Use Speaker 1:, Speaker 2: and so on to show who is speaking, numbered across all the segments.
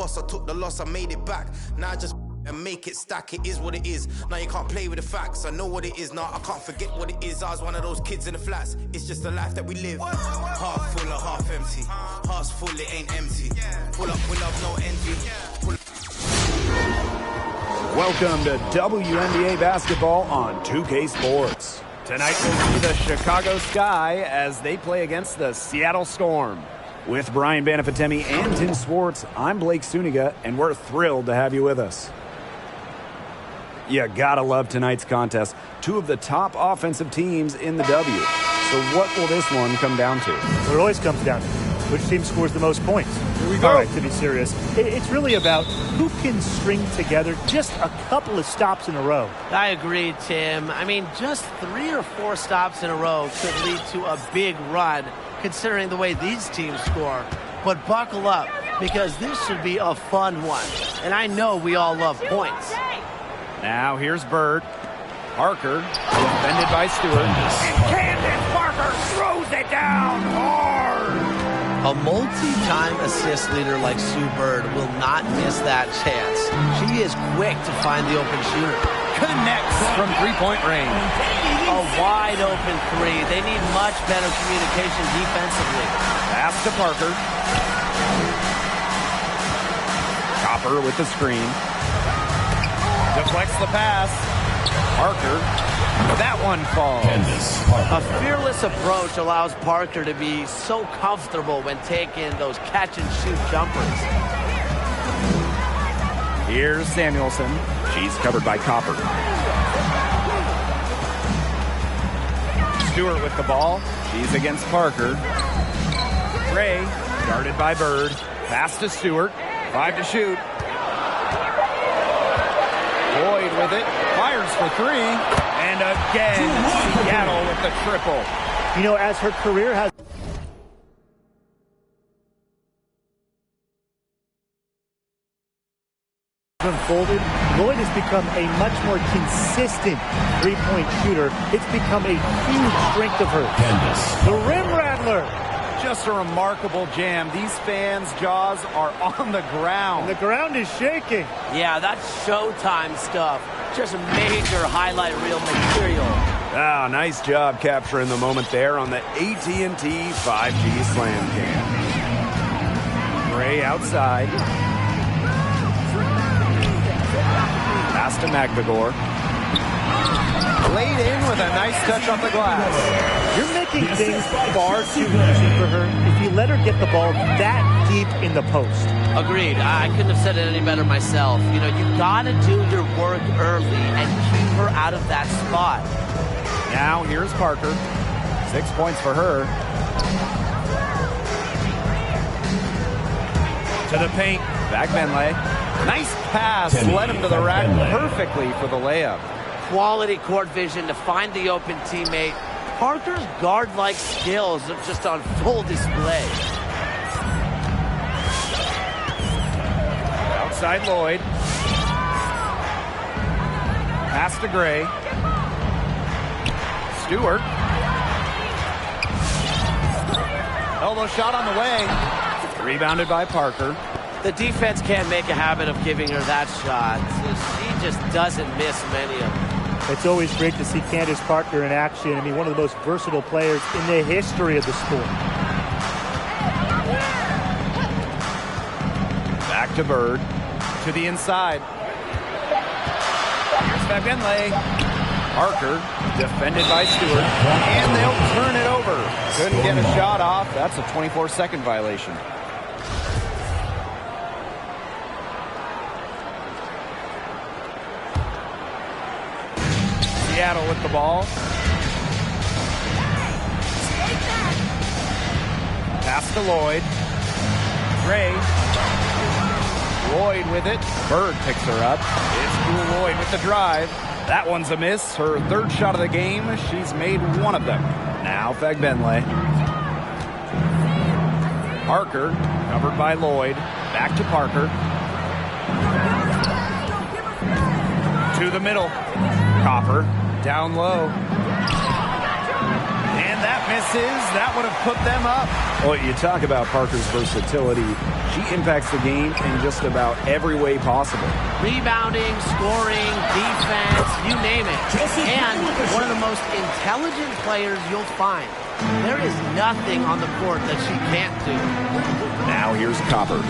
Speaker 1: boss. I took the loss, I made it back. Now I just and make it stack. It is what it is. Now you can't play with the facts. I know what it is. Now I can't forget what it is. I was one of those kids in the flats. It's just the life that we live. Half full or half empty. Heart's full, it ain't empty. Pull up with love, no envy.
Speaker 2: Welcome to WNBA basketball on 2K Sports. Tonight we'll see the Chicago Sky as they play against the Seattle Storm. With Brian Banafitemi and Tim Swartz, I'm Blake Suniga, and we're thrilled to have you with us. You gotta love tonight's contest. Two of the top offensive teams in the W. So what will this one come down to?
Speaker 3: Well, it always comes down to which team scores the most points.
Speaker 2: Here we go.
Speaker 3: All right, to be serious, it's really about who can string together just a couple of stops in a row.
Speaker 4: I agree, Tim. I mean, just 3 or 4 stops in a row could lead to a big run, considering the way these teams score. But buckle up, because this should be a fun one. And I know we all love points.
Speaker 2: Now here's Bird. Parker, defended by Stewart. And Candace Parker throws it down hard.
Speaker 4: A multi-time assist leader like Sue Bird will not miss that chance. She is quick to find the open shooter.
Speaker 2: Connects from three-point range.
Speaker 4: A wide-open 3. They need much better communication defensively.
Speaker 2: Pass to Parker. Copper with the screen. Deflects the pass. Parker. That one falls.
Speaker 4: A fearless approach allows Parker to be so comfortable when taking those catch-and-shoot jumpers.
Speaker 2: Here's Samuelson. She's covered by Copper. Stewart with the ball. She's against Parker. Gray, guarded by Bird. Pass to Stewart. 5 to shoot. Boyd with it. Fires for 3. And again, Seattle with the triple.
Speaker 3: You know, as her career has unfolded, Lloyd has become a much more consistent three-point shooter. It's become a huge strength of hers. The rim rattler.
Speaker 2: Just a remarkable jam. These fans' jaws are on the ground.
Speaker 3: And the ground is shaking.
Speaker 4: Yeah, that's Showtime stuff. Just major highlight reel material.
Speaker 2: Ah, nice job capturing the moment there on the AT&T 5G Slam Cam. Gray outside. Pass to McVigor. Laid in with a nice touch on the glass.
Speaker 3: You're making things far too easy for her if you let her get the ball that deep in the post.
Speaker 4: Agreed. I couldn't have said it any better myself. You know, you gotta do your work early and keep her out of that spot.
Speaker 2: Now here's Parker. 6 points for her. To the paint. Back Benley. Nice pass. Led him to the rack perfectly for the layup.
Speaker 4: Quality court vision to find the open teammate. Parker's guard-like skills are just on full display.
Speaker 2: Outside Lloyd. Pass to Gray. Stewart. Elbow shot on the way. Rebounded by Parker.
Speaker 4: The defense can't make a habit of giving her that shot. She just doesn't miss many of them.
Speaker 3: It's always great to see Candace Parker in action. I mean, one of the most versatile players in the history of the sport.
Speaker 2: Back to Bird. To the inside. Here's Benley. Parker, defended by Stewart. And they'll turn it over. Couldn't get a shot off. That's a 24-second violation. Seattle with the ball. Pass to Lloyd. Gray. Lloyd with it. Bird picks her up. It's Jewel Lloyd with the drive. That one's a miss. Her 3rd shot of the game. She's made 1 of them. Now Fagbenley. Parker, covered by Lloyd. Back to Parker. To the middle. Copper. Down low. And that That misses. That would have put them up. Well, you talk about Parker's versatility. She impacts the game in just about every way possible.
Speaker 4: Rebounding, scoring, defense, you name it. And one of the most intelligent players you'll find. There is nothing on the court that she can't do.
Speaker 2: Now here's Copper.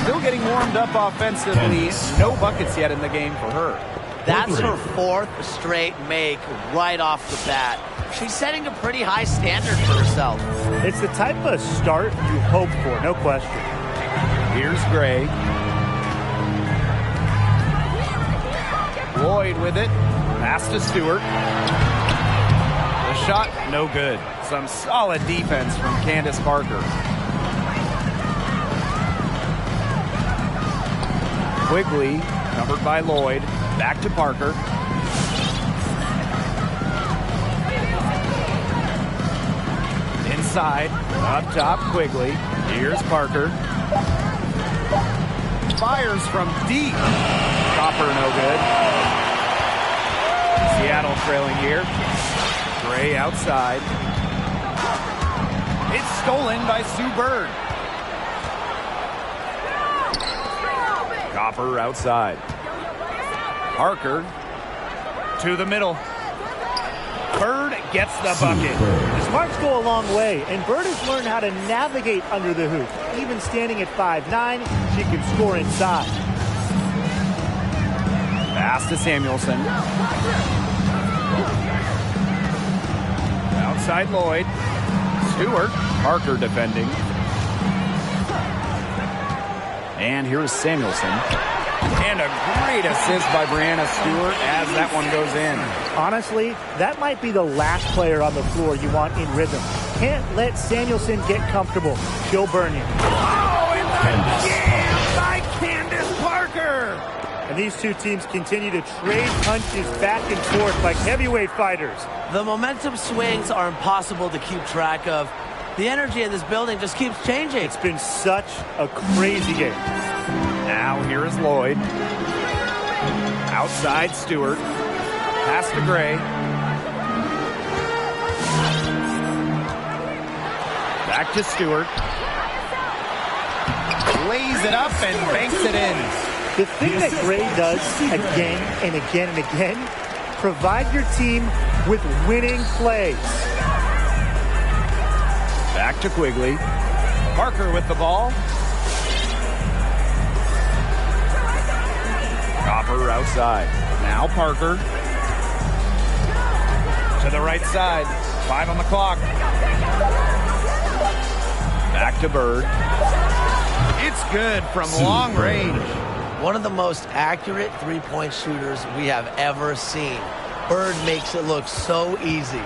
Speaker 2: Still getting warmed up offensively. No buckets yet in the game for her.
Speaker 4: That's her 4th straight make right off the bat. She's setting a pretty high standard for herself.
Speaker 3: It's the type of start you hope for, no question.
Speaker 2: Here's Gray. Lloyd with it. Pass to Stewart. The shot, no good. Some solid defense from Candace Parker. Quigley, covered by Lloyd. Back to Parker. Inside, up top, Quigley. Here's Parker. Fires from deep. Copper, no good. Seattle trailing here. Gray outside. It's stolen by Sue Bird. Copper outside. Parker to the middle. Bird gets the bucket.
Speaker 3: The smarts go a long way, and Bird has learned how to navigate under the hoop. Even standing at 5'9", she can score inside.
Speaker 2: Pass to Samuelson. Outside Lloyd. Stewart. Parker defending. And here's Samuelson. And a great assist by Brianna Stewart as that one goes in.
Speaker 3: Honestly, that might be the last player on the floor you want in rhythm. Can't let Samuelson get comfortable. She'll burn you.
Speaker 2: Oh, and the jam by Candace Parker!
Speaker 3: And these two teams continue to trade punches back and forth like heavyweight fighters.
Speaker 4: The momentum swings are impossible to keep track of. The energy in this building just keeps changing.
Speaker 3: It's been such a crazy game.
Speaker 2: Now here is Lloyd. Outside Stewart. Pass to Gray. Back to Stewart. Lays it up and banks it in.
Speaker 3: The thing that Gray does again and again and again, provide your team with winning plays.
Speaker 2: Back to Quigley. Parker with the ball. Copper outside. Now Parker. To the right side. 5 on the clock. Back to Bird. It's good from long range.
Speaker 4: One of the most accurate three-point shooters we have ever seen. Bird makes it look so easy.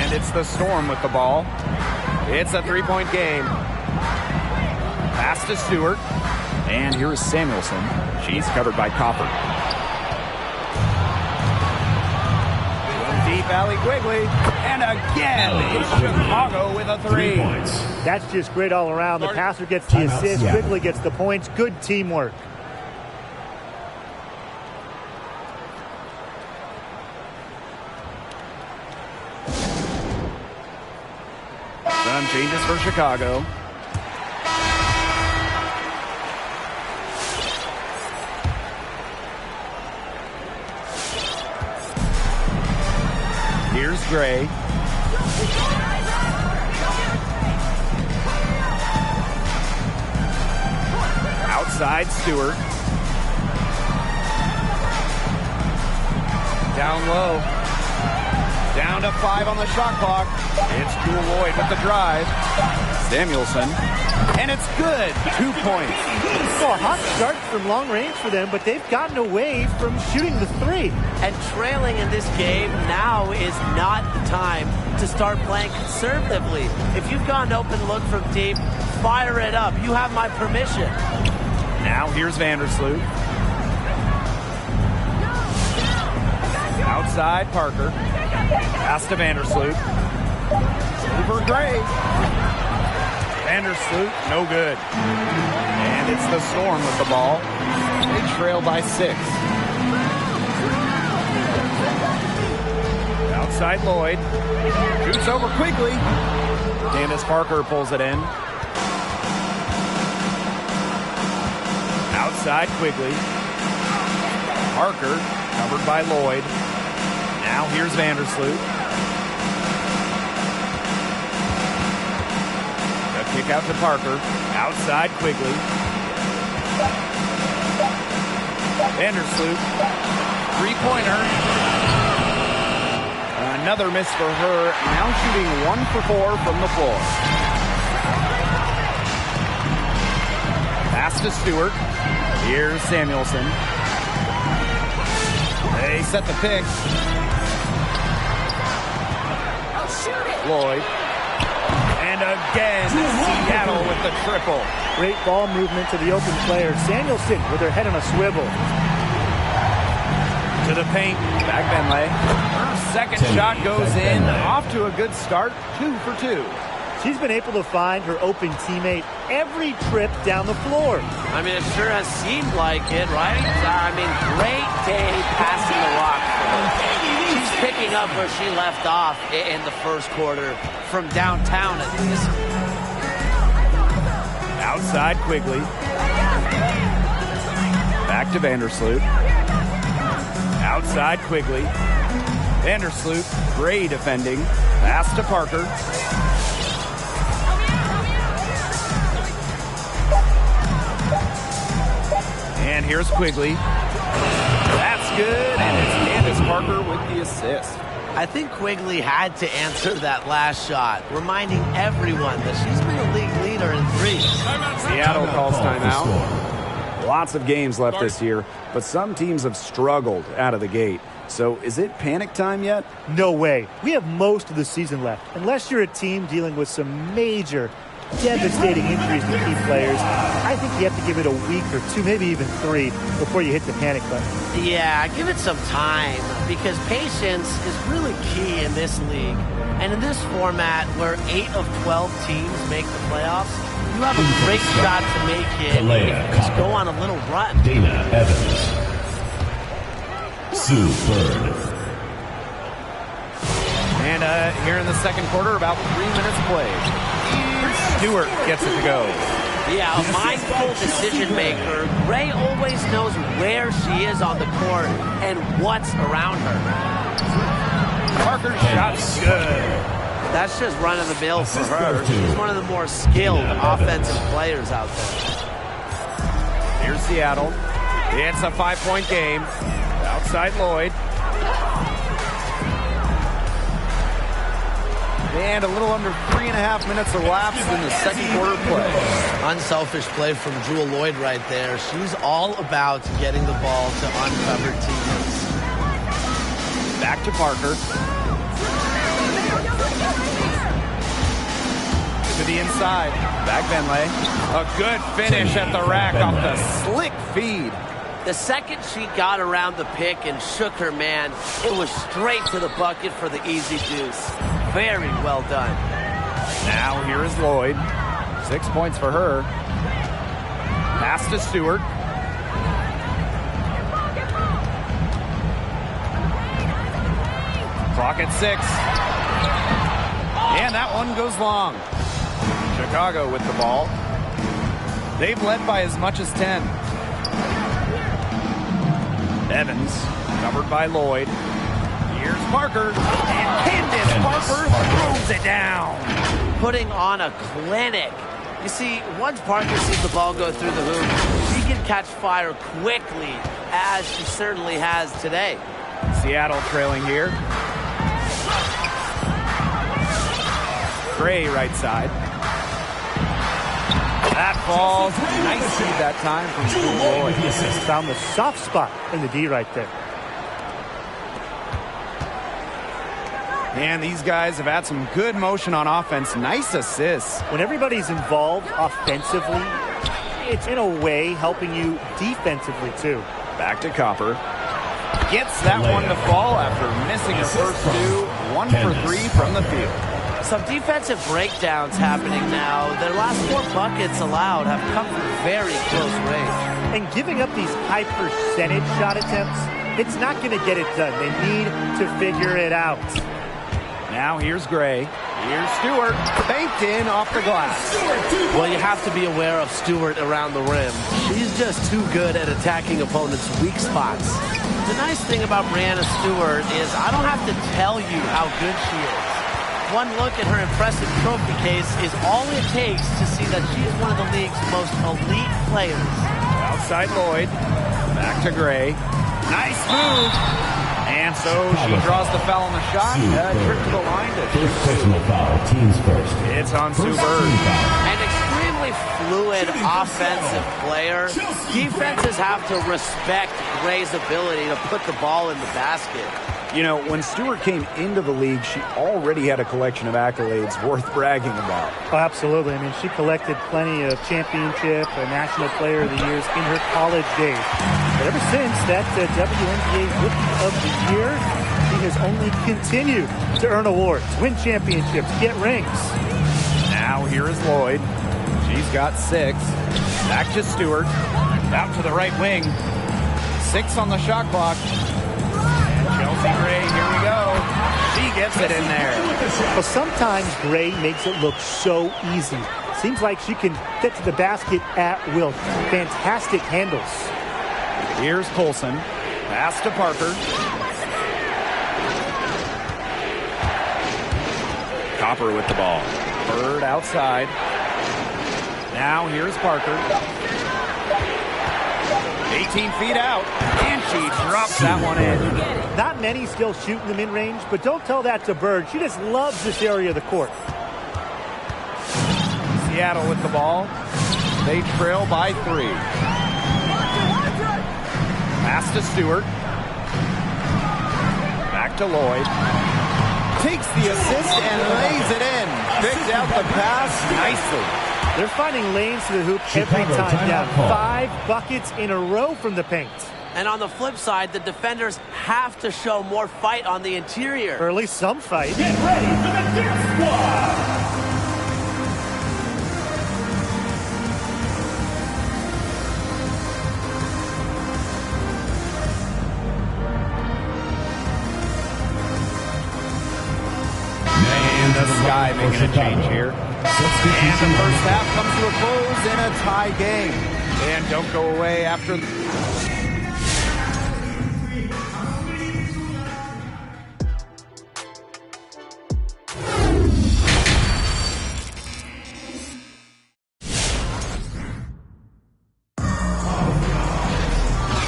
Speaker 2: And it's the Storm with the ball. It's a three-point game. Pass to Stewart. And here's Samuelson. She's covered by Copper. Deep alley Quigley. And again, it's Chicago with a 3.
Speaker 3: That's just great all around. The passer gets the assist. Quigley gets the points. Good teamwork.
Speaker 2: Some changes for Chicago. Here's Gray. Outside Stewart. Down low. Down to 5 on the shot clock. It's Jewel Lloyd with the drive. Samuelson. And it's good. 2 points.
Speaker 3: Well, a hot start from long range for them, but they've gotten away from shooting the 3.
Speaker 4: And trailing in this game now is not the time to start playing conservatively. If you've got an open look from deep, fire it up. You have my permission.
Speaker 2: Now here's Vandersloot. Outside Parker. Pass to Vandersloot. Over Gray. Vandersloot, no good. And it's the Storm with the ball. They trail by 6. Outside Lloyd. Shoots over quickly. Candace Parker pulls it in. Outside quickly. Parker covered by Lloyd. Now here's Vandersloot. The kick out to Parker. Outside quickly. Vandersloot. Three-pointer. Another miss for her. Now shooting 1 for 4 from the floor. Pass to Stewart. Here's Samuelson. They set the pick. Lloyd. And again, Seattle with the triple.
Speaker 3: Great ball movement to the open player. Samuelson with her head on a swivel.
Speaker 2: To the paint. Back Benley. Her second shot goes in. Off to a good start. 2 for 2.
Speaker 3: She's been able to find her open teammate every trip down the floor.
Speaker 4: I mean, it sure has seemed like it, right? I mean, great day passing the rock for her. She's picking up where she left off in the first quarter from downtown at least.
Speaker 2: Outside quickly. Back to Vandersloot. Outside quickly. Vandersloot, great defending. Pass to Parker. And here's Quigley. That's good, and it's Candace Parker with the assist.
Speaker 4: I think Quigley had to answer that last shot, reminding everyone that she's been a league leader in threes.
Speaker 2: Seattle calls timeout. Lots of games left this year, but some teams have struggled out of the gate. So is it panic time yet?
Speaker 3: No way. We have most of the season left. Unless you're a team dealing with some major, devastating injuries to key players, I think you have to give it a week or 2, maybe even 3, before you hit the panic button.
Speaker 4: Yeah, give it some time, because patience is really key in this league. And in this format, where 8 of 12 teams make the playoffs, you have a great shot to make it if you just go on a little run.
Speaker 5: Dana Evans. Sue Bird.
Speaker 2: And here in the second quarter, about 3 minutes played. Stewart gets it to go.
Speaker 4: Yeah, a mindful decision maker. Ray always knows where she is on the court and what's around her.
Speaker 2: Parker's shot's good.
Speaker 4: That's just run-of-the-mill for her. She's one of the more skilled offensive players out there.
Speaker 2: Here's Seattle. It's a 5-point game. Outside Lloyd. And a little under 3.5 minutes elapsed in the second quarter play.
Speaker 4: Unselfish play from Jewel Lloyd right there. She's all about getting the ball to uncovered teammates.
Speaker 2: Back to Parker. To the inside. Back Benley. A good finish at the rack off the slick feed.
Speaker 4: The second she got around the pick and shook her man, it was straight to the bucket for the easy deuce. Very well done.
Speaker 2: Now here is Lloyd. 6 points for her. Pass to Stewart. Clock at 6. And that one goes long. Chicago with the ball. They've led by as much as 10. Evans, covered by Lloyd. Here's Parker. And Candace Parker throws it down.
Speaker 4: Putting on a clinic. You see, once Parker sees the ball go through the hoop, she can catch fire quickly, as she certainly has today.
Speaker 2: Seattle trailing here. Gray right side. That falls. Nice feed that time from Jewel Lloyd.
Speaker 3: Found the soft spot in the D right there.
Speaker 2: And these guys have had some good motion on offense. Nice assists.
Speaker 3: When everybody's involved offensively, it's in a way helping you defensively too.
Speaker 2: Back to Copper. Gets that one to fall after missing her first 2. 1 for 3 from the field.
Speaker 4: Some defensive breakdowns happening now. Their last 4 buckets allowed have come from very close range.
Speaker 3: And giving up these high percentage shot attempts, it's not going to get it done. They need to figure it out.
Speaker 2: Now here's Gray. Here's Stewart. Banked in off the glass.
Speaker 4: Well, you have to be aware of Stewart around the rim. She's just too good at attacking opponents' weak spots. The nice thing about Breanna Stewart is I don't have to tell you how good she is. One look at her impressive trophy case is all it takes to see that she's one of the league's most elite players.
Speaker 2: Outside Lloyd. Back to Gray. Nice move. And so she draws the foul on the shot. Trip to the line.
Speaker 5: First personal foul, teams first.
Speaker 2: It's on Sue Bird.
Speaker 4: An extremely fluid offensive player. Defenses have to respect Gray's ability to put the ball in the basket.
Speaker 2: You know, when Stewart came into the league, she already had a collection of accolades worth bragging about.
Speaker 3: Oh, absolutely. I mean, she collected plenty of championship and National Player of the Years in her college days. But ever since that WNBA Rookie of the Year, she has only continued to earn awards, win championships, get rings.
Speaker 2: Now here is Lloyd. She's got 6. Back to Stewart. Out to the right wing. 6 on the shot clock. Chelsea Gray, here we go. She gets it in there.
Speaker 3: Well, sometimes Gray makes it look so easy. Seems like she can get to the basket at will. Fantastic handles.
Speaker 2: Here's Colson. Pass to Parker. Copper with the ball. Bird outside. Now here's Parker. 18 feet out. And she drops that one in.
Speaker 3: Not many still shooting them in range, but don't tell that to Bird. She just loves this area of the court.
Speaker 2: Seattle with the ball. They trail by 3. Pass to Stewart. Back to Lloyd. Takes the assist and lays it in. Picked out the pass nicely.
Speaker 3: They're finding lanes to the hoop every time down. 5 buckets in a row from the paint.
Speaker 4: And on the flip side, the defenders have to show more fight on the interior.
Speaker 3: Or at least some fight.
Speaker 5: Get ready for the Dip Squad!
Speaker 2: And the Sky making a change here. And the first half comes to a close in a tie game. And don't go away after...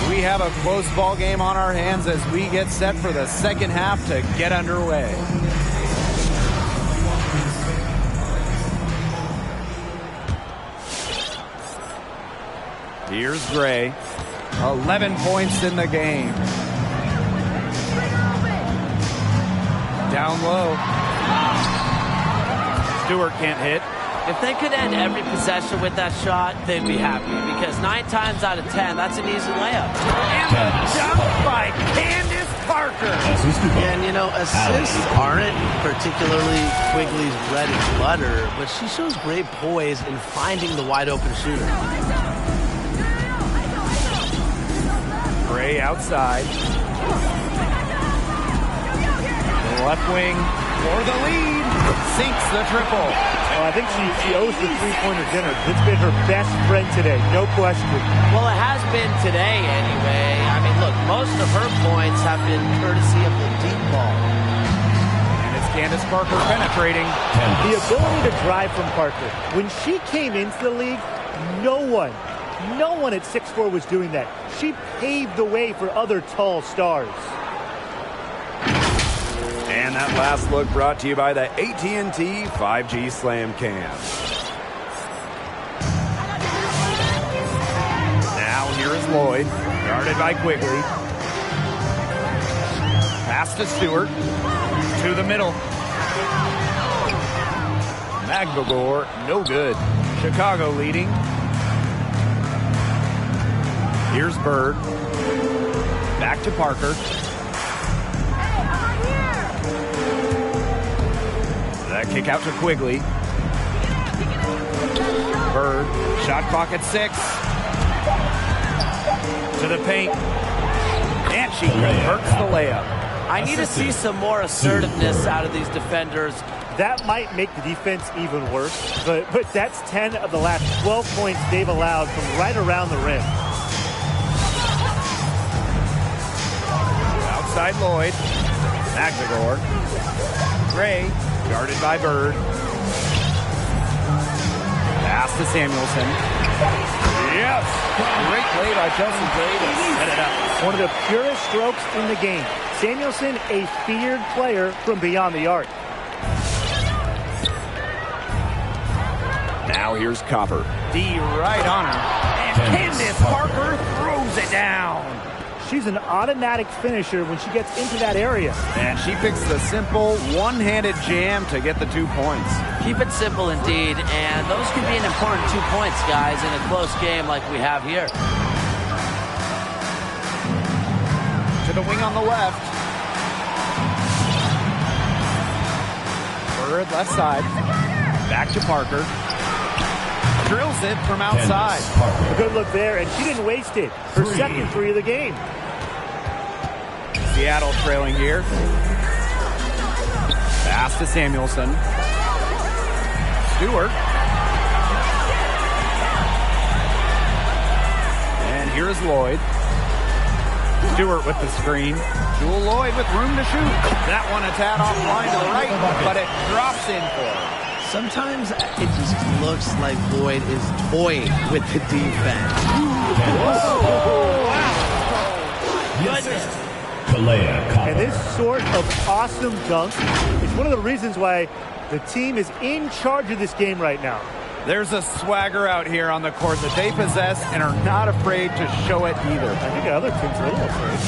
Speaker 2: We have a close ball game on our hands as we get set for the second half to get underway. Here's Gray. 11 points in the game. Down low. Stewart can't hit.
Speaker 4: If they could end every possession with that shot, they'd be happy. Because 9 times out of 10, that's an easy layup.
Speaker 2: And the jump by Candace Parker.
Speaker 4: And, you know, assists aren't particularly Quigley's bread and butter, but she shows great poise in finding the wide-open shooter.
Speaker 2: Gray outside. Left wing for the lead. Sinks the triple.
Speaker 3: Well, I think she owes the three-pointer dinner. It's been her best friend today, no question.
Speaker 4: Well, it has been today anyway. I mean, look, most of her points have been courtesy of the deep ball.
Speaker 2: And it's Candace Parker penetrating.
Speaker 3: The ability to drive from Parker. When she came into the league, no one at 6'4" was doing that. She paved the way for other tall stars.
Speaker 2: And that last look brought to you by the AT&T 5G Slam Cam. Now here is Lloyd, guarded by Quigley. Pass to Stewart, to the middle. Magdalor, no good. Chicago leading. Here's Bird. Back to Parker. That kick out to Quigley. Bird, shot clock at 6. To the paint. And she converts the layup.
Speaker 4: I need to see some more assertiveness out of these defenders.
Speaker 3: That might make the defense even worse, but that's 10 of the last 12 points they've allowed from right around the rim.
Speaker 2: Outside Lloyd. Magdagor. Gray, guarded by Bird. Pass to Samuelson. Yes! Great play by Chelsea Gray to set it up.
Speaker 3: One of the purest strokes in the game. Samuelson, a feared player from beyond the arc.
Speaker 2: Now here's Copper. D right on her. And Candace Parker throws it down.
Speaker 3: She's an automatic finisher when she gets into that area.
Speaker 2: And she picks the simple one-handed jam to get the 2 points.
Speaker 4: Keep it simple indeed, and those could be an important 2 points, guys, in a close game like we have here.
Speaker 2: To the wing on the left. Bird left side. Back to Parker. Drills it from outside.
Speaker 3: A good look there, and she didn't waste it. Her second three of the game.
Speaker 2: Seattle trailing here. Pass to Samuelson. Stewart. And here's Lloyd. Stewart with the screen. Jewel Lloyd with room to shoot. That one a tad offline to the right, but it drops in for her.
Speaker 4: Sometimes it just looks like Lloyd is toying with the defense. Wow. Goodness.
Speaker 3: And this sort of awesome dunk is one of the reasons why the team is in charge of this game right now.
Speaker 2: There's a swagger out here on the court that they possess and are not afraid to show it either.
Speaker 3: I think other teams are a little afraid.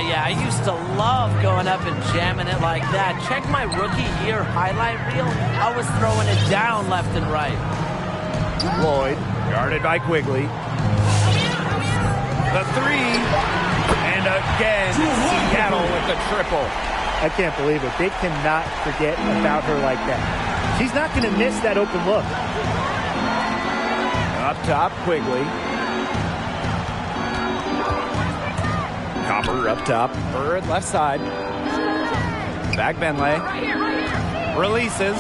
Speaker 4: Yeah, I used to love going up and jamming it like that. Check my rookie year highlight reel. I was throwing it down left and right.
Speaker 2: Lloyd, guarded by Quigley. The three. And again, Seattle with the triple.
Speaker 3: I can't believe it. They cannot forget about her like that. She's not going to miss that open look.
Speaker 2: Up top, Quigley. Copper up top. Bird left side. Back Benley. Releases.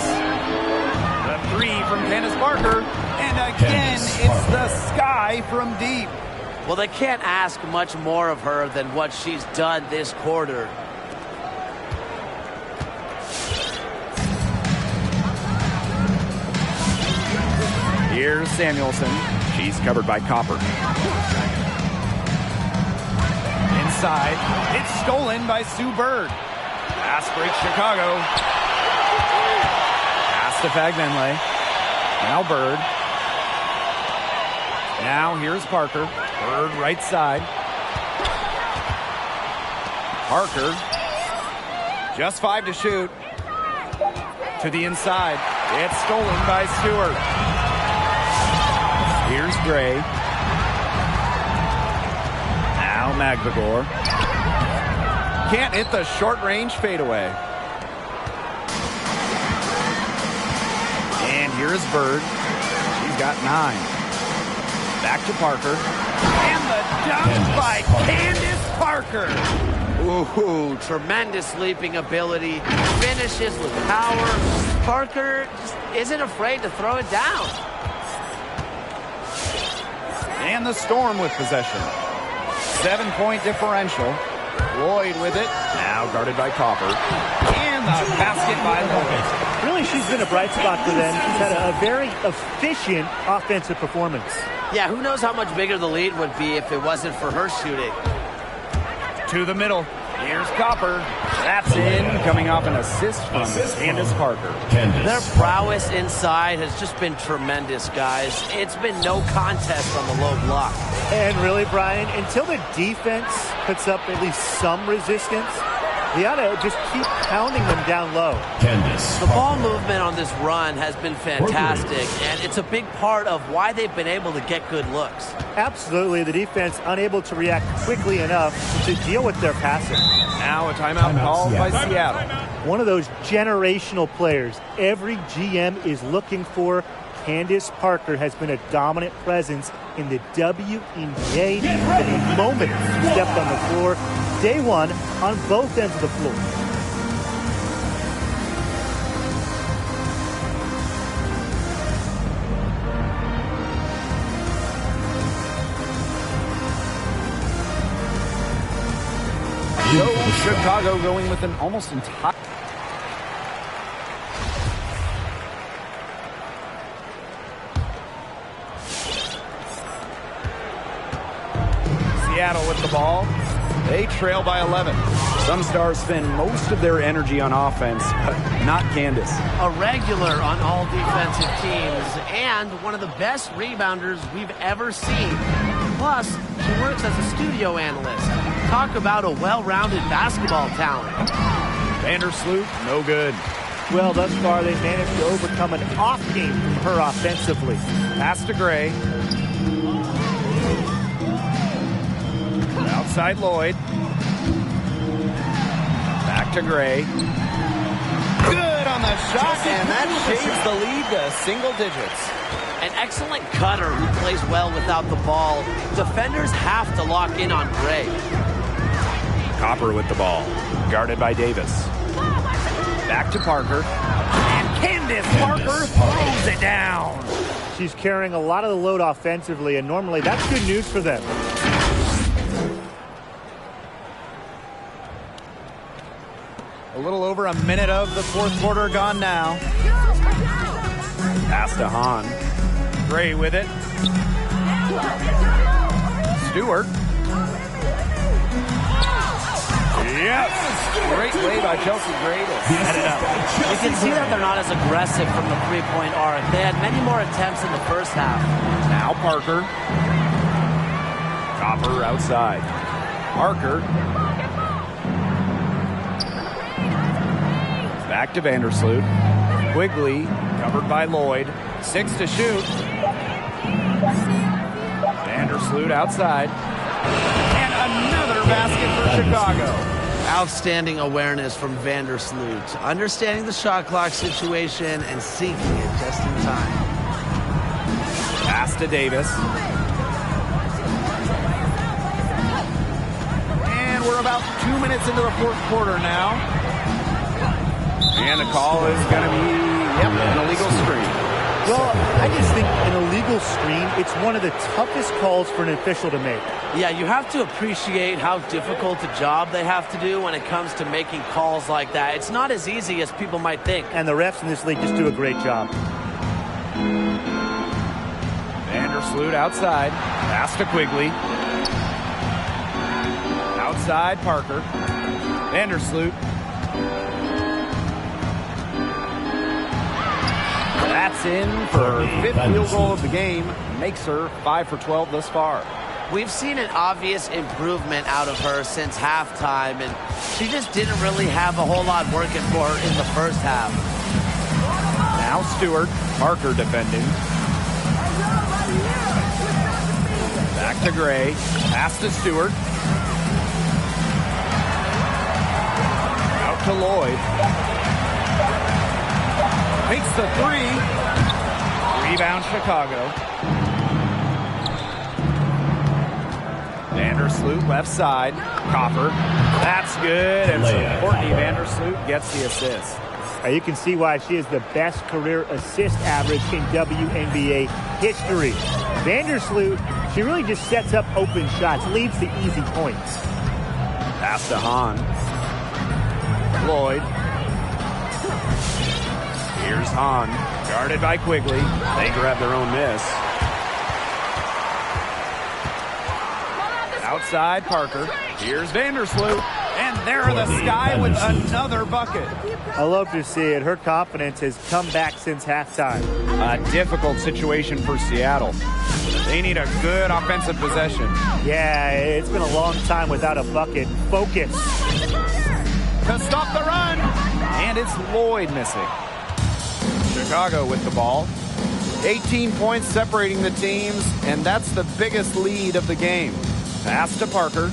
Speaker 2: The three from Candace Parker. And again, it's the sky from deep.
Speaker 4: Well, they can't ask much more of her than what she's done this quarter.
Speaker 2: Here's Samuelson. She's covered by Copper. Inside. It's stolen by Sue Bird. Pass breaks Chicago. Pass to Fagbenley. Now Bird. Now here's Parker. Bird right side. Parker. Just 5 to shoot. To the inside. It's stolen by Stewart. Here's Gray. Now Magdagor. Can't hit the short-range fadeaway. And here's Bird. She's got 9. Back to Parker. And the dunk by Candace Parker.
Speaker 4: Ooh, tremendous leaping ability. Finishes with power. Parker just isn't afraid to throw it down.
Speaker 2: And the Storm with possession. 7-point differential. Lloyd with it. Now guarded by Copper. And the basket by Lloyd.
Speaker 3: Really, she's been a bright spot for them. She's had a very efficient offensive performance.
Speaker 4: Yeah, who knows how much bigger the lead would be if it wasn't for her shooting.
Speaker 2: To the middle. Here's Copper. That's in. Coming off an assist from Candace Parker.
Speaker 4: Their prowess inside has just been tremendous, guys. It's been no contest on the low block.
Speaker 3: And really, Brian, until the defense puts up at least some resistance, they ought to just keep pounding them down low.
Speaker 4: The ball movement on this run has been fantastic, and it's a big part of why they've been able to get good looks.
Speaker 3: Absolutely. The defense unable to react quickly enough to deal with their passing.
Speaker 2: Now a timeout called by Seattle.
Speaker 3: One of those generational players every GM is looking for. Candace Parker has been a dominant presence in the WNBA. The moment she stepped on the floor, day one on both ends of the floor.
Speaker 2: So Chicago going with an almost entire... Seattle with the ball. They trail by 11. Some stars spend most of their energy on offense, but not Candace.
Speaker 4: A regular on all defensive teams and one of the best rebounders we've ever seen. Plus, she works as a studio analyst. Talk about a well-rounded basketball talent.
Speaker 2: Vandersloot, no good.
Speaker 3: Well, thus far, they managed to overcome an off game from her offensively.
Speaker 2: Pass to Gray. Outside Lloyd. Back to Gray. Good on the shot, and that shaves the lead to single digits.
Speaker 4: An excellent cutter who plays well without the ball. Defenders have to lock in on Gray.
Speaker 2: Copper with the ball. Guarded by Davis. Back to Parker. And Candace Parker throws it down.
Speaker 3: She's carrying a lot of the load offensively, and normally that's good news for them.
Speaker 2: A little over a minute of the fourth quarter gone now. Pass to Hahn. Gray with it. Stewart. Yes! Great play by Chelsea Gray to set it up.
Speaker 4: You can see that they're not as aggressive from the three-point arc. They had many more attempts in the first half.
Speaker 2: Now Parker. Copper outside. Parker. Back to Vandersloot. Quigley, covered by Lloyd. 6 to shoot. Vandersloot outside. And another basket for Chicago.
Speaker 4: Outstanding awareness from Vandersloot. Understanding the shot clock situation and sinking it just in time.
Speaker 2: Pass to Davis. And we're about 2 minutes into the fourth quarter now. And the call is going to be, an illegal screen.
Speaker 3: Well, I just think an illegal screen, it's one of the toughest calls for an official to make.
Speaker 4: Yeah, you have to appreciate how difficult a job they have to do when it comes to making calls like that. It's not as easy as people might think.
Speaker 3: And the refs in this league just do a great job.
Speaker 2: Vandersloot outside. Pass to Quigley. Outside Parker. Vandersloot. That's in for her fifth field goal of the game. Makes her 5 for 12 thus far.
Speaker 4: We've seen an obvious improvement out of her since halftime, and she just didn't really have a whole lot working for her in the first half.
Speaker 2: Now Stewart. Parker defending. Back to Gray. Pass to Stewart. Out to Lloyd. Makes the three. Rebound Chicago. Vandersloot left side. Copper. That's good. And so Courtney Vandersloot gets the assist.
Speaker 3: You can see why she is the best career assist average in WNBA history. Vandersloot, she really just sets up open shots, leads to easy points.
Speaker 2: Pass to Hahn. Lloyd. Here's Hahn, guarded by Quigley. They grab their own miss. Outside Parker. Here's Vandersloot. And there are the Sky with another bucket.
Speaker 3: I love to see it. Her confidence has come back since halftime.
Speaker 2: A difficult situation for Seattle. They need a good offensive possession.
Speaker 3: Yeah, it's been a long time without a bucket. Focus.
Speaker 2: To stop the run. And it's Lloyd missing. Chicago with the ball. 18 points separating the teams, and that's the biggest lead of the game. Pass to Parker.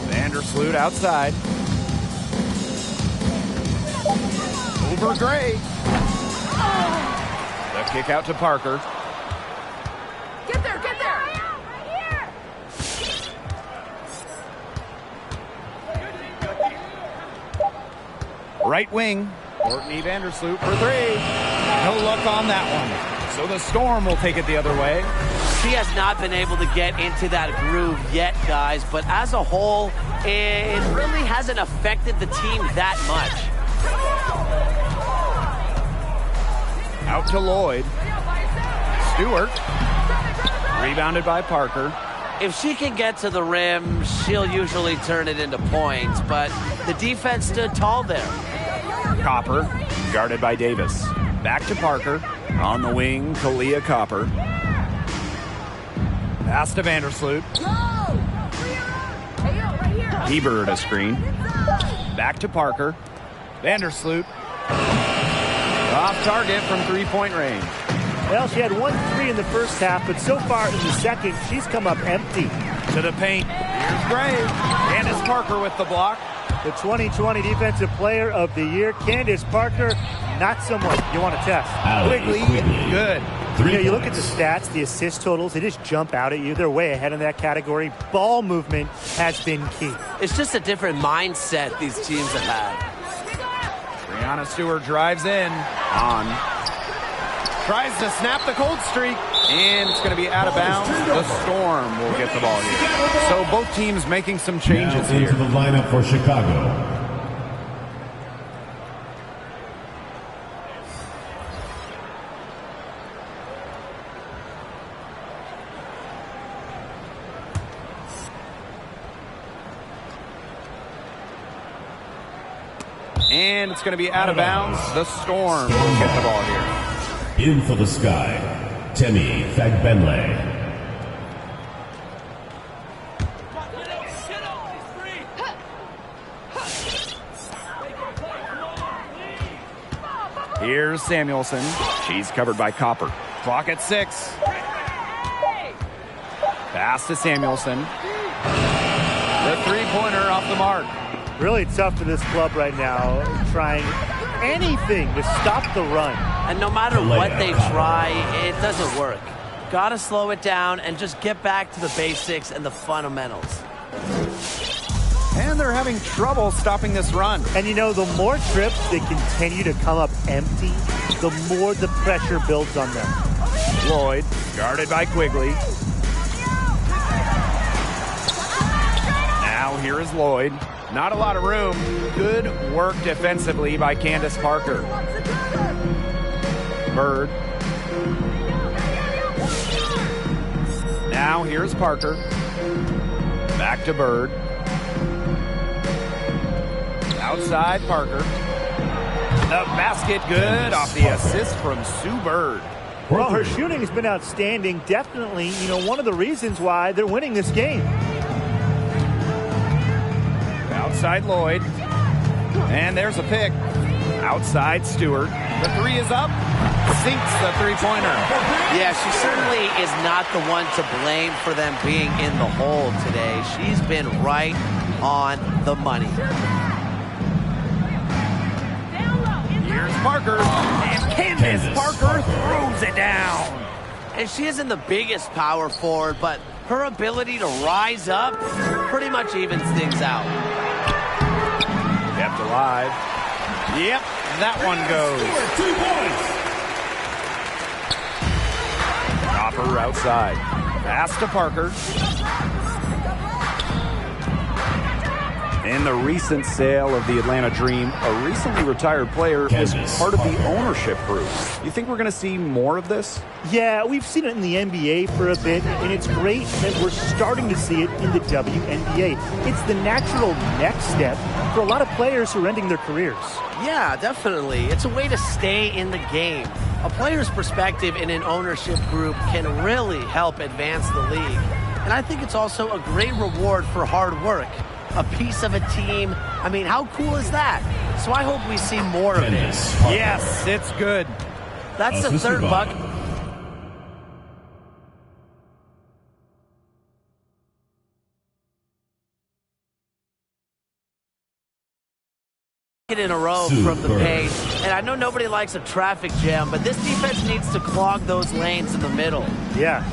Speaker 2: Vandersloot outside. Over Gray. The kick out to Parker.
Speaker 6: Get there, get
Speaker 2: Right wing, Courtney Vandersloot for three. No luck on that one. So the Storm will take it the other way.
Speaker 4: She has not been able to get into that groove yet, guys, but as a whole, it really hasn't affected the team that much.
Speaker 2: Out to Lloyd. Stewart. Rebounded by Parker.
Speaker 4: If she can get to the rim, she'll usually turn it into points, but the defense stood tall there.
Speaker 2: Copper, guarded by Davis. Back to Parker. On the wing, Kalia Copper. Pass to Vandersloot. Hebert a screen. Back to Parker. Vandersloot. Off target from three-point range.
Speaker 3: Well, she had 1-3 in the first half, but so far in the second, she's come up empty.
Speaker 2: To the paint. Here's Gray. Candace Parker with the block.
Speaker 3: The 2020 Defensive Player of the Year, Candace Parker, not someone you want to test.
Speaker 2: Quickly, good.
Speaker 3: You look at the stats, the assist totals, they just jump out at you. They're way ahead in that category. Ball movement has been key.
Speaker 4: It's just a different mindset these teams have had.
Speaker 2: Brianna Stewart drives in. On. Tries to snap the cold streak. And it's going to be out of bounds. The Storm will get the ball here. So both teams making some changes
Speaker 5: now
Speaker 2: here.
Speaker 5: Into the lineup for Chicago.
Speaker 2: And it's going to be out of bounds. The Storm will get the ball here.
Speaker 5: In for the Sky, Temi Fagbenle.
Speaker 2: Here's Samuelson. She's covered by Copper. Clock at 6. Pass to Samuelson. The three-pointer off the mark.
Speaker 3: Really tough for this club right now, trying anything to stop the run.
Speaker 4: And no matter what they try, it doesn't work. Gotta slow it down and just get back to the basics and the fundamentals.
Speaker 2: And they're having trouble stopping this run.
Speaker 3: And the more trips they continue to come up empty, the more the pressure builds on them.
Speaker 2: Lloyd, guarded by Quigley. Now here is Lloyd. Not a lot of room. Good work defensively by Candace Parker. Bird. Now here's Parker. Back to Bird. Outside Parker. The basket good off the assist from Sue Bird.
Speaker 3: Well, her shooting has been outstanding. Definitely, one of the reasons why they're winning this game.
Speaker 2: Outside Lloyd. And there's a pick. Outside Stewart. The three is up. Sinks the three-pointer.
Speaker 4: Yeah, she certainly is not the one to blame for them being in the hole today. She's been right on the money.
Speaker 2: Here's Parker. And Candace Parker throws it down.
Speaker 4: And she isn't the biggest power forward, but her ability to rise up pretty much evens things out.
Speaker 2: Kept alive. Yep, that one goes. 2 points. Copper outside. Pass to Parker. In the recent sale of the Atlanta Dream, a recently retired player was part of the ownership group. You think we're going to see more of this?
Speaker 3: Yeah, we've seen it in the NBA for a bit, and it's great that we're starting to see it in the WNBA. It's the natural next step for a lot of players who are ending their careers.
Speaker 4: Yeah, definitely. It's a way to stay in the game. A player's perspective in an ownership group can really help advance the league. And I think it's also a great reward for hard work. A piece of a team. I mean, how cool is that? So I hope we see more of this.
Speaker 2: Yes, it's good.
Speaker 4: That's the third bucket in a row from the paint. And I know nobody likes a traffic jam, but this defense needs to clog those lanes in the middle.
Speaker 3: Yeah.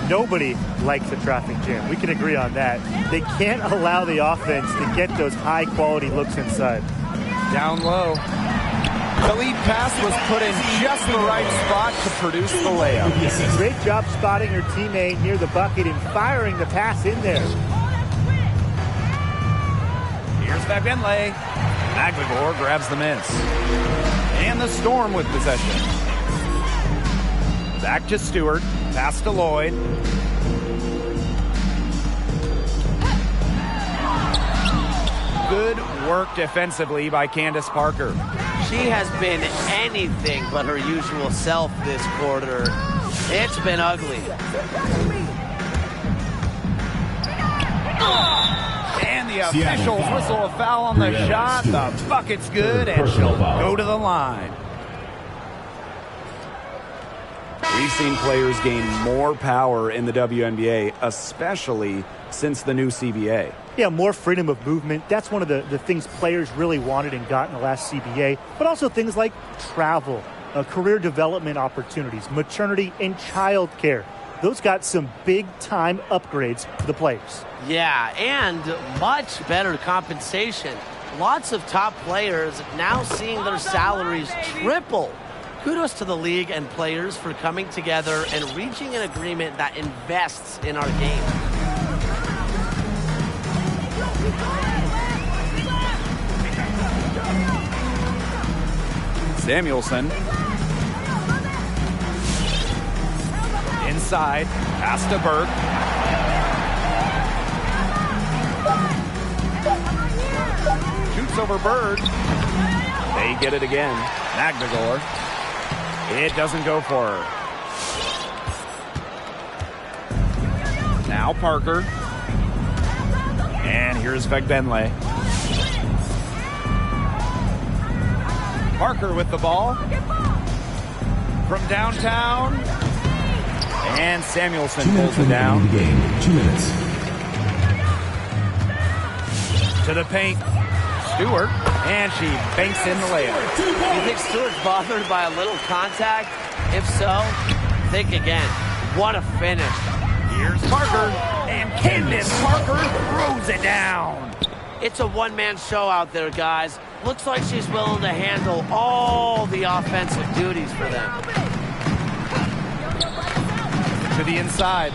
Speaker 3: Nobody likes a traffic jam. We can agree on that. They can't allow the offense to get those high-quality looks inside.
Speaker 2: Down low. The lead pass was put in just the right spot to produce the layup.
Speaker 3: Great job spotting your teammate near the bucket and firing the pass in there.
Speaker 2: Here's McBenley. McLegore grabs the miss. And the Storm with possession. Back to Stewart. Pass to Lloyd. Good work defensively by Candace Parker.
Speaker 4: She has been anything but her usual self this quarter. It's been ugly.
Speaker 2: And the officials whistle a foul on the shot. The bucket's good, and she'll go to the line. We've seen players gain more power in the WNBA, especially since the new CBA.
Speaker 3: Yeah, more freedom of movement. That's one of the things players really wanted and got in the last CBA. But also things like travel, career development opportunities, maternity and child care. Those got some big-time upgrades for the players.
Speaker 4: Yeah, and much better compensation. Lots of top players now seeing their salaries triple. Kudos to the league and players for coming together and reaching an agreement that invests in our game.
Speaker 2: Samuelson. Inside. Pass to Burke. Shoots over Bird. They get it again. McNagore. It doesn't go for her. Now Parker. And here's McBenley. Parker with the ball. From downtown. And Samuelson pulls it down.
Speaker 5: 2 minutes.
Speaker 2: To the paint. Stewart. And she banks in the layup.
Speaker 4: You think Stewart's bothered by a little contact? If so, think again. What a finish.
Speaker 2: Here's Parker. And Candace Parker throws it down.
Speaker 4: It's a one-man show out there, guys. Looks like she's willing to handle all the offensive duties for them.
Speaker 2: To the inside.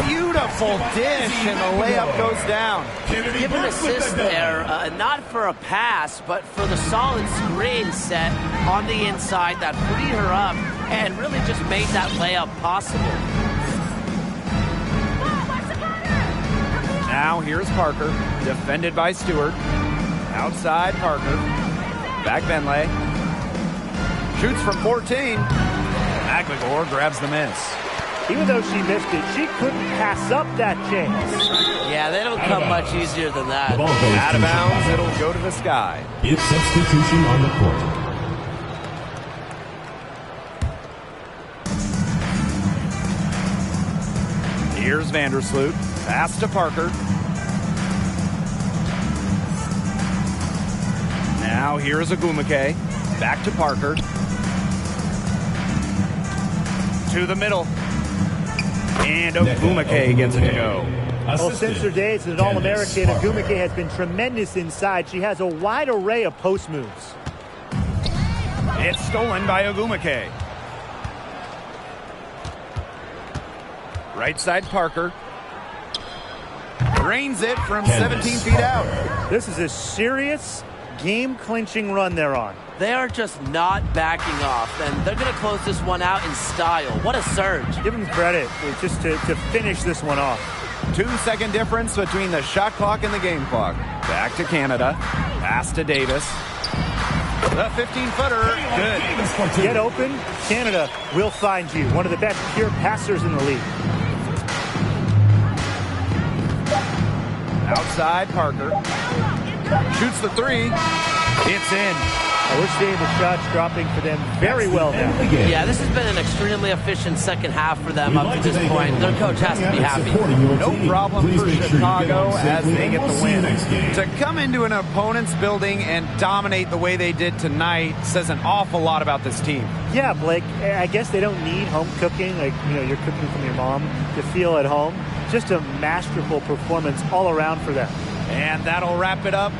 Speaker 2: Beautiful dish, and the layup goes down.
Speaker 4: Give an assist there, not for a pass, but for the solid screen set on the inside that freed her up and really just made that layup possible.
Speaker 2: Now here's Parker, defended by Stewart. Outside Parker. Back Benley. Shoots from 14. McLegore grabs the miss.
Speaker 3: Even though she missed it, she couldn't pass up that chance.
Speaker 4: Yeah, they don't come much easier than that.
Speaker 2: Out of bounds, it'll go to the sky.
Speaker 5: It's substitution on the court.
Speaker 2: Here's Vandersloot. Pass to Parker. Now here's Agumake. Back to Parker. To the middle. And Agumake gets it to go.
Speaker 3: Well, since her days as an All-American, Agumake has been tremendous inside. She has a wide array of post moves.
Speaker 2: It's stolen by Agumake. Right side Parker. Drains it from 17 feet out.
Speaker 3: This is a serious game-clinching run they're on.
Speaker 4: They are just not backing off, and they're going to close this one out in style. What a surge.
Speaker 3: Give them credit just to finish this one off.
Speaker 2: 2-second difference between the shot clock and the game clock. Back to Canada. Pass to Davis. The 15-footer. Good.
Speaker 3: Get open. Canada will find you. One of the best pure passers in the league.
Speaker 2: Outside Parker. Shoots the three. It's in.
Speaker 3: We're seeing the shots dropping for them very well now.
Speaker 4: Yeah, this has been an extremely efficient second half for them up to this point. Their coach has to be happy.
Speaker 2: No problem for Chicago as they get the win. To come into an opponent's building and dominate the way they did tonight says an awful lot about this team.
Speaker 3: Yeah, Blake, I guess they don't need home cooking, like, you're cooking from your mom, to feel at home. Just a masterful performance all around for them.
Speaker 2: And that'll wrap it up